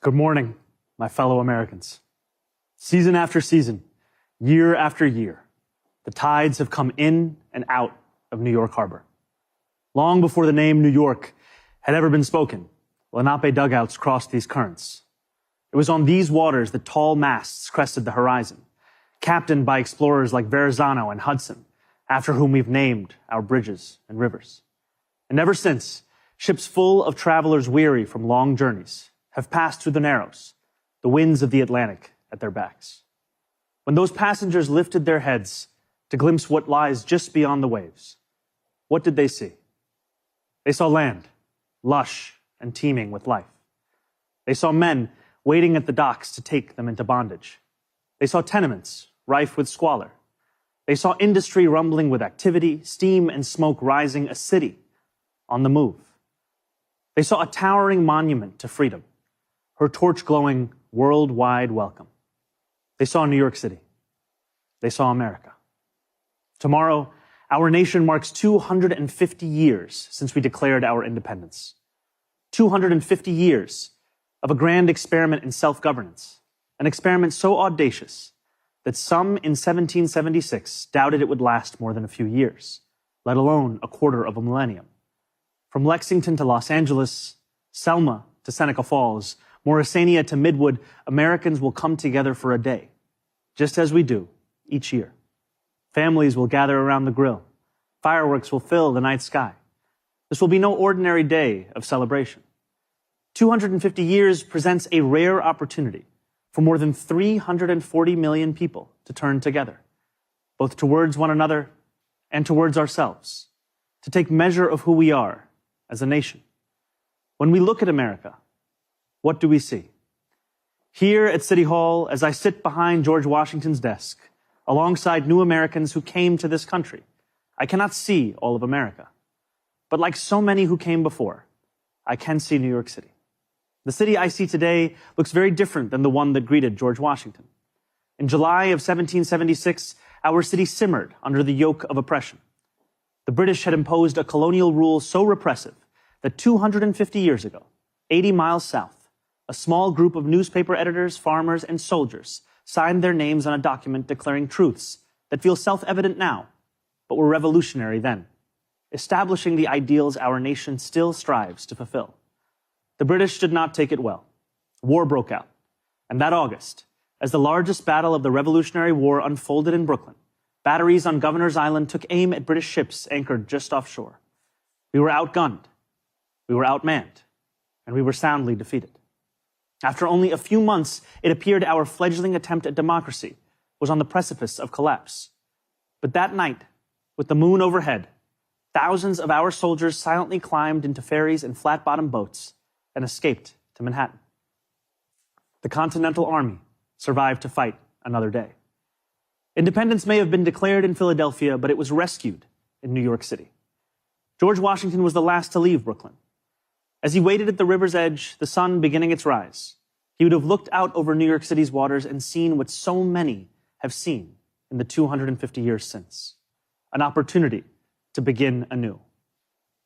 Good morning, my fellow Americans. Season after season, year after year, the tides have come in and out of New York Harbor. Long before the name New York had ever been spoken, Lenape dugouts crossed these currents. It was on these waters that tall masts crested the horizon, captained by explorers like Verrazano and Hudson, after whom we've named our bridges and rivers. And ever since, ships full of travelers weary from long journeys have passed through the Narrows, the winds of the Atlantic at their backs. When those passengers lifted their heads to glimpse what lies just beyond the waves, what did they see? They saw land, lush and teeming with life. They saw men waiting at the docks to take them into bondage. They saw tenements rife with squalor. They saw industry rumbling with activity, steam and smoke rising, a city on the move. They saw a towering monument to freedom, her torch glowing worldwide welcome. They saw New York City. They saw America. Tomorrow, our nation marks 250 years since we declared our independence. 250 years of a grand experiment in self-governance, an experiment so audacious that some in 1776 doubted it would last more than a few years, let alone a quarter of a millennium. From Lexington to Los Angeles, Selma to Seneca Falls, Morrisania to Midwood, Americans will come together for a day, just as we do each year. Families will gather around the grill. Fireworks will fill the night sky. This will be no ordinary day of celebration. 250 years presents a rare opportunity for more than 340 million people to turn together, both towards one another and towards ourselves, to take measure of who we are as a nation. When we look at America, what do we see? Here at City Hall, as I sit behind George Washington's desk, alongside new Americans who came to this country, I cannot see all of America. But like so many who came before, I can see New York City. The city I see today looks very different than the one that greeted George Washington. In July of 1776, our city simmered under the yoke of oppression. The British had imposed a colonial rule so repressive that 250 years ago, 80 miles south, a small group of newspaper editors, farmers, and soldiers signed their names on a document declaring truths that feel self-evident now, but were revolutionary then, establishing the ideals our nation still strives to fulfill. The British did not take it well. War broke out, and that August, as the largest battle of the Revolutionary War unfolded in Brooklyn, batteries on Governor's Island took aim at British ships anchored just offshore. We were outgunned, we were outmanned, and we were soundly defeated. After only a few months, it appeared our fledgling attempt at democracy was on the precipice of collapse. But that night, with the moon overhead, thousands of our soldiers silently climbed into ferries and flat-bottom boats and escaped to Manhattan. The Continental Army survived to fight another day. Independence may have been declared in Philadelphia, but it was rescued in New York City. George Washington was the last to leave Brooklyn. As he waited at the river's edge, the sun beginning its rise, he would have looked out over New York City's waters and seen what so many have seen in the 250 years since, an opportunity to begin anew.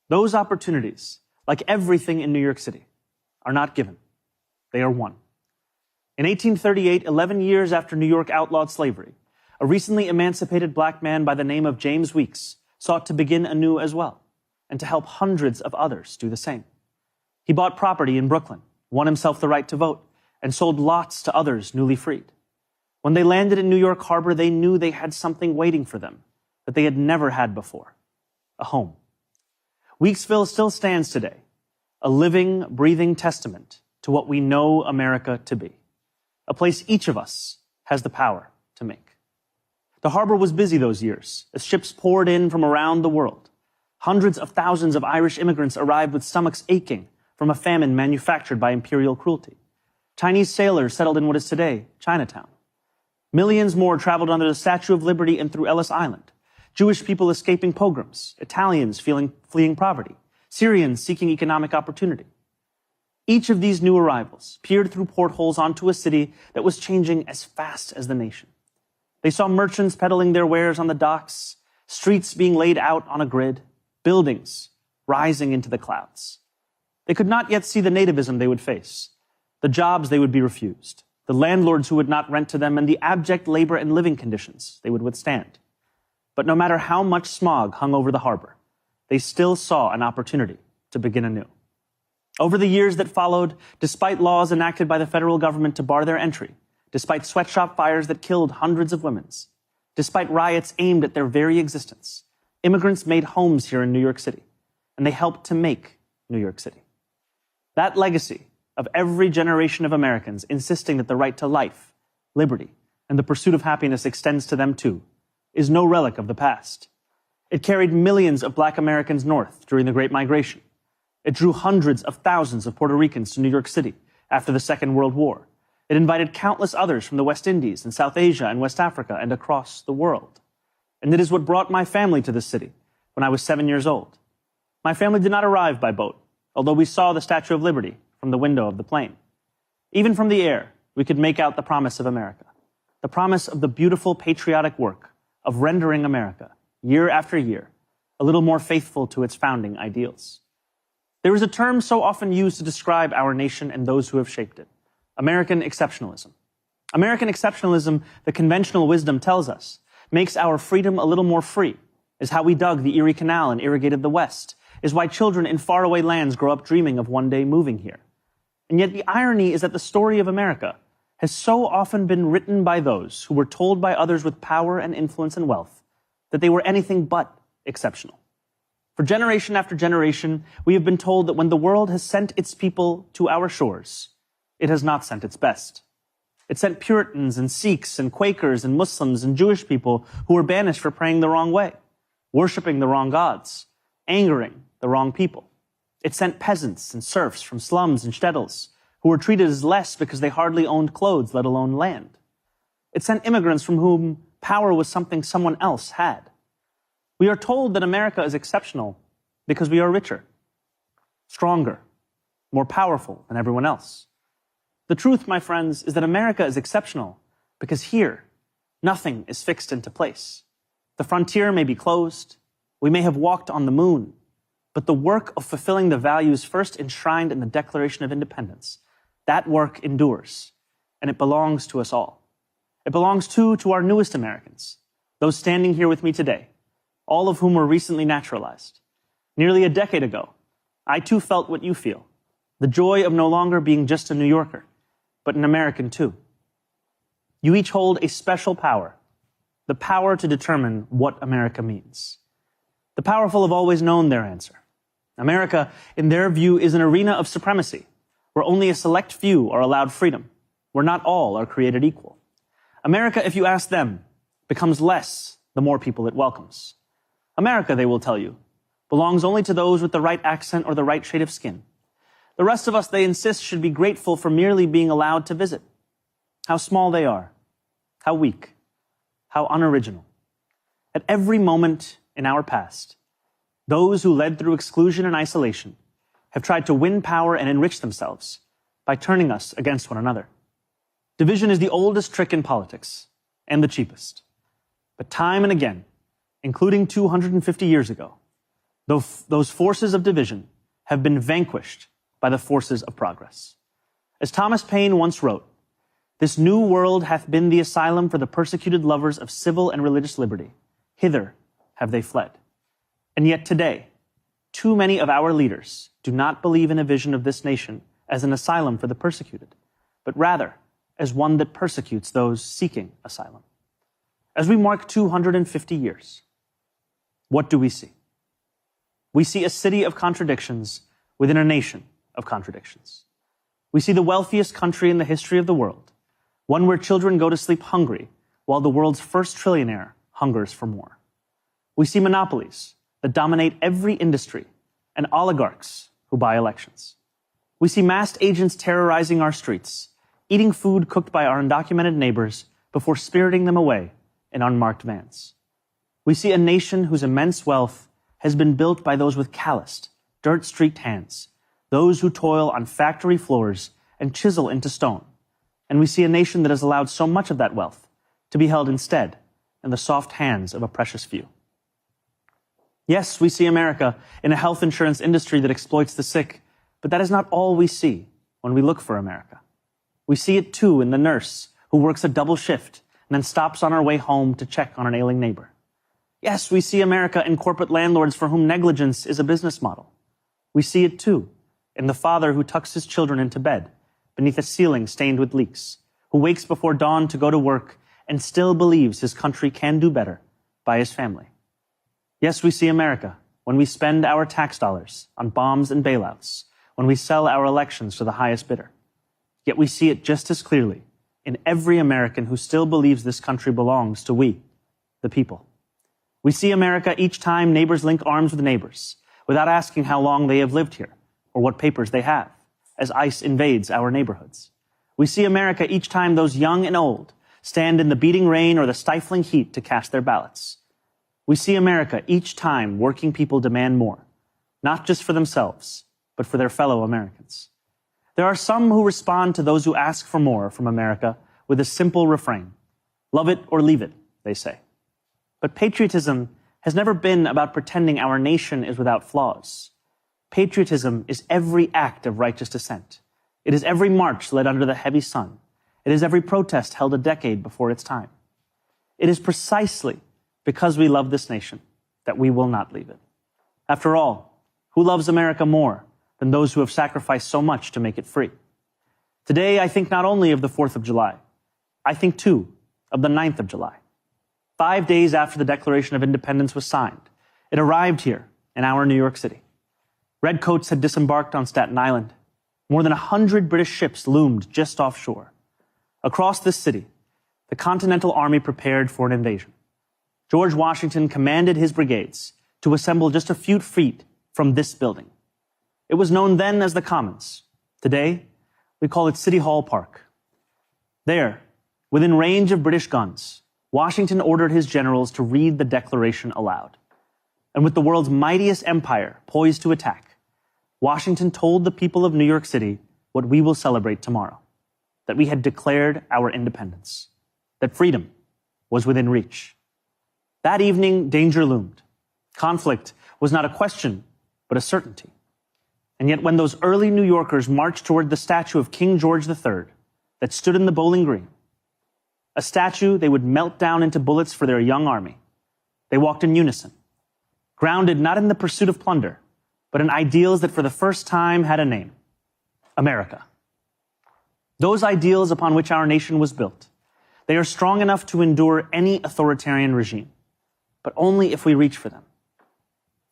Those opportunities, like everything in New York City, are not given. They are won. In 1838, 11 years after New York outlawed slavery, a recently emancipated black man by the name of James Weeks sought to begin anew as well, and to help hundreds of others do the same. He bought property in Brooklyn, won himself the right to vote, and sold lots to others newly freed. When they landed in New York Harbor, they knew they had something waiting for them that they had never had before, a home. Weeksville still stands today, a living, breathing testament to what we know America to be, a place each of us has the power to make. The harbor was busy those years as ships poured in from around the world. Hundreds of thousands of Irish immigrants arrived with stomachs aching from a famine manufactured by imperial cruelty. Chinese sailors settled in what is today Chinatown. Millions more traveled under the Statue of Liberty and through Ellis Island. Jewish people escaping pogroms, Italians fleeing poverty, Syrians seeking economic opportunity. Each of these new arrivals peered through portholes onto a city that was changing as fast as the nation. They saw merchants peddling their wares on the docks, streets being laid out on a grid, buildings rising into the clouds. They could not yet see the nativism they would face, the jobs they would be refused, the landlords who would not rent to them, and the abject labor and living conditions they would withstand. But no matter how much smog hung over the harbor, they still saw an opportunity to begin anew. Over the years that followed, despite laws enacted by the federal government to bar their entry, despite sweatshop fires that killed hundreds of women, despite riots aimed at their very existence, immigrants made homes here in New York City, and they helped to make New York City. That legacy of every generation of Americans insisting that the right to life, liberty, and the pursuit of happiness extends to them too, is no relic of the past. It carried millions of Black Americans north during the Great Migration. It drew hundreds of thousands of Puerto Ricans to New York City after the Second World War. It invited countless others from the West Indies and South Asia and West Africa and across the world. And it is what brought my family to this city when I was 7 years old. My family did not arrive by boat, although we saw the Statue of Liberty from the window of the plane. Even from the air, we could make out the promise of America, the promise of the beautiful patriotic work of rendering America, year after year, a little more faithful to its founding ideals. There is a term so often used to describe our nation and those who have shaped it: American exceptionalism. American exceptionalism, the conventional wisdom tells us, makes our freedom a little more free, is how we dug the Erie Canal and irrigated the West, is why children in faraway lands grow up dreaming of one day moving here. And yet the irony is that the story of America has so often been written by those who were told by others with power and influence and wealth that they were anything but exceptional. For generation after generation, we have been told that when the world has sent its people to our shores, it has not sent its best. It sent Puritans and Sikhs and Quakers and Muslims and Jewish people who were banished for praying the wrong way, worshiping the wrong gods, angering the wrong people. It sent peasants and serfs from slums and shtetls who were treated as less because they hardly owned clothes, let alone land. It sent immigrants from whom power was something someone else had. We are told that America is exceptional because we are richer, stronger, more powerful than everyone else. The truth, my friends, is that America is exceptional because here, nothing is fixed into place. The frontier may be closed, we may have walked on the moon, but the work of fulfilling the values first enshrined in the Declaration of Independence, that work endures, and it belongs to us all. It belongs too to our newest Americans, those standing here with me today, all of whom were recently naturalized. Nearly a decade ago, I too felt what you feel, the joy of no longer being just a New Yorker, but an American too. You each hold a special power, the power to determine what America means. The powerful have always known their answer. America, in their view, is an arena of supremacy, where only a select few are allowed freedom, where not all are created equal. America, if you ask them, becomes less the more people it welcomes. America, they will tell you, belongs only to those with the right accent or the right shade of skin. The rest of us, they insist, should be grateful for merely being allowed to visit. How small they are, how weak, how unoriginal. At every moment in our past, those who led through exclusion and isolation have tried to win power and enrich themselves by turning us against one another. Division is the oldest trick in politics and the cheapest. But time and again, including 250 years ago, those forces of division have been vanquished by the forces of progress. As Thomas Paine once wrote, "This new world hath been the asylum for the persecuted lovers of civil and religious liberty. Hither have they fled." And yet today, too many of our leaders do not believe in a vision of this nation as an asylum for the persecuted, but rather as one that persecutes those seeking asylum. As we mark 250 years, what do we see? We see a city of contradictions within a nation of contradictions. We see the wealthiest country in the history of the world, one where children go to sleep hungry while the world's first trillionaire hungers for more. We see monopolies that dominate every industry and oligarchs who buy elections. We see masked agents terrorizing our streets, eating food cooked by our undocumented neighbors before spiriting them away in unmarked vans. We see a nation whose immense wealth has been built by those with calloused, dirt-streaked hands, those who toil on factory floors and chisel into stone. And we see a nation that has allowed so much of that wealth to be held instead in the soft hands of a precious few. Yes, we see America in a health insurance industry that exploits the sick, but that is not all we see when we look for America. We see it too in the nurse who works a double shift and then stops on her way home to check on an ailing neighbor. Yes, we see America in corporate landlords for whom negligence is a business model. We see it too in the father who tucks his children into bed beneath a ceiling stained with leaks, who wakes before dawn to go to work and still believes his country can do better by his family. Yes, we see America when we spend our tax dollars on bombs and bailouts, when we sell our elections to the highest bidder. Yet we see it just as clearly in every American who still believes this country belongs to we, the people. We see America each time neighbors link arms with neighbors without asking how long they have lived here or what papers they have, as ICE invades our neighborhoods. We see America each time those young and old stand in the beating rain or the stifling heat to cast their ballots. We see America each time working people demand more, not just for themselves, but for their fellow Americans. There are some who respond to those who ask for more from America with a simple refrain. Love it or leave it, they say. But patriotism has never been about pretending our nation is without flaws. Patriotism is every act of righteous dissent. It is every march led under the heavy sun. It is every protest held a decade before its time. It is precisely because we love this nation that we will not leave it. After all, who loves America more than those who have sacrificed so much to make it free? Today, I think not only of the 4th of July, I think too of the 9th of July. 5 days after the Declaration of Independence was signed, it arrived here in our New York City. Redcoats had disembarked on Staten Island. More than 100 British ships loomed just offshore. Across this city, the Continental Army prepared for an invasion. George Washington commanded his brigades to assemble just a few feet from this building. It was known then as the Commons. Today, we call it City Hall Park. There, within range of British guns, Washington ordered his generals to read the Declaration aloud. And with the world's mightiest empire poised to attack, Washington told the people of New York City what we will celebrate tomorrow, that we had declared our independence, that freedom was within reach. That evening, danger loomed. Conflict was not a question, but a certainty. And yet when those early New Yorkers marched toward the statue of King George III that stood in the Bowling Green, a statue they would melt down into bullets for their young army, they walked in unison, grounded not in the pursuit of plunder, but in ideals that for the first time had a name: America. Those ideals upon which our nation was built, they are strong enough to endure any authoritarian regime, but only if we reach for them.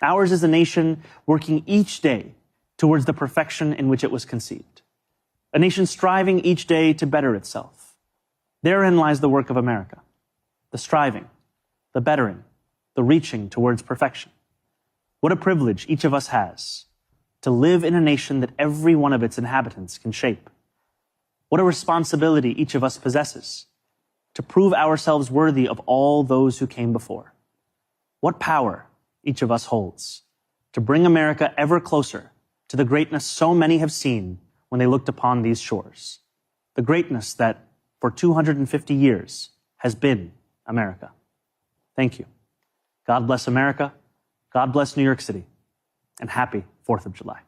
Ours is a nation working each day towards the perfection in which it was conceived, a nation striving each day to better itself. Therein lies the work of America, the striving, the bettering, the reaching towards perfection. What a privilege each of us has to live in a nation that every one of its inhabitants can shape. What a responsibility each of us possesses to prove ourselves worthy of all those who came before. What power each of us holds to bring America ever closer to the greatness so many have seen when they looked upon these shores, the greatness that for 250 years has been America. Thank you. God bless America. God bless New York City. And happy 4th of July.